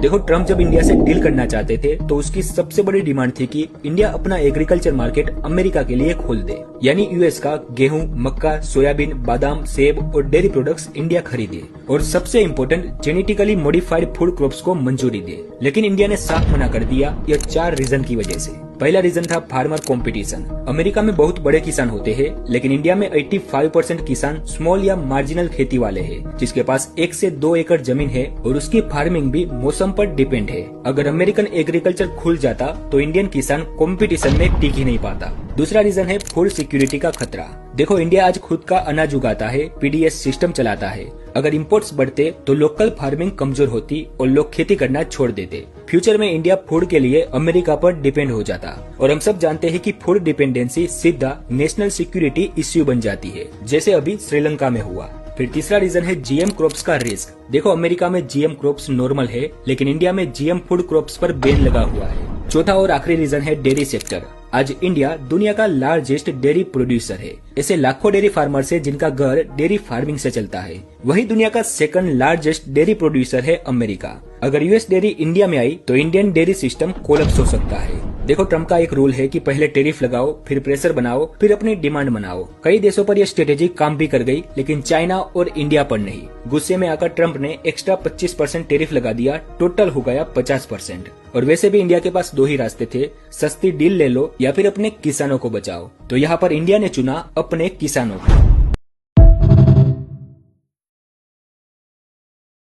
देखो, ट्रम्प जब इंडिया से डील करना चाहते थे तो उसकी सबसे बड़ी डिमांड थी कि इंडिया अपना एग्रीकल्चर मार्केट अमेरिका के लिए खोल दे, यानी यूएस का गेहूं, मक्का, सोयाबीन, बादाम, सेब और डेयरी प्रोडक्ट्स इंडिया खरीदे और सबसे important genetically modified food crops को मंजूरी दे। लेकिन इंडिया ने साफ मना कर दिया, यह 4 रीजन की वजह से। पहला रीजन था फार्मर कंपटीशन। अमेरिका में बहुत बड़े किसान होते हैं, लेकिन इंडिया में 85% किसान स्मॉल या मार्जिनल खेती वाले हैं, जिसके पास 1 से 2 एकड़ जमीन है और उसकी फार्मिंग भी मौसम पर डिपेंड है। अगर अमेरिकन एग्रीकल्चर खुल जाता तो इंडियन किसान कंपटीशन में टिक ही नहीं पाता। दूसरा रीजन है फूड सिक्योरिटी का खतरा। देखो, इंडिया आज खुद का अनाज उगाता है, पीडीएस सिस्टम चलाता है। अगर इंपोर्ट्स बढ़ते तो लोकल फार्मिंग कमजोर होती और लोग खेती करना छोड़ देते। फ्यूचर में इंडिया फूड के लिए अमेरिका पर डिपेंड हो जाता और हम सब जानते हैं कि फूड डिपेंडेंसी सीधा नेशनल सिक्योरिटी इश्यू बन जाती है, जैसे अभी श्रीलंका में हुआ। फिर तीसरा रीजन है जीएम क्रॉप्स का रिस्क। देखो, अमेरिका में जीएम क्रॉप्स नॉर्मल है, लेकिन इंडिया में जीएम फूड क्रॉप्स पर बैन लगा हुआ है। चौथा और आखिरी रीजन है डेयरी सेक्टर। आज इंडिया दुनिया का लार्जेस्ट डेयरी प्रोड्यूसर है। ऐसे लाखों डेयरी फार्मर्स है जिनका घर डेयरी फार्मिंग से चलता है। वही दुनिया का सेकंड लार्जेस्ट डेयरी प्रोड्यूसर है अमेरिका। अगर यूएस डेयरी इंडिया में आई तो इंडियन डेयरी सिस्टम कोलैप्स हो सकता है। देखो, ट्रम्प का एक रूल है कि पहले टैरिफ लगाओ, फिर प्रेशर बनाओ, फिर अपनी डिमांड बनाओ। कई देशों पर यह स्ट्रेटेजी काम भी कर गई, लेकिन चाइना और इंडिया पर नहीं। गुस्से में आकर ट्रम्प ने एक्स्ट्रा 25% टैरिफ लगा दिया, टोटल हो गया 50%। और वैसे भी इंडिया के पास 2 ही रास्ते थे, सस्ती डील ले लो या फिर अपने किसानों को बचाओ। तो यहाँ पर इंडिया ने चुना अपने किसानों को।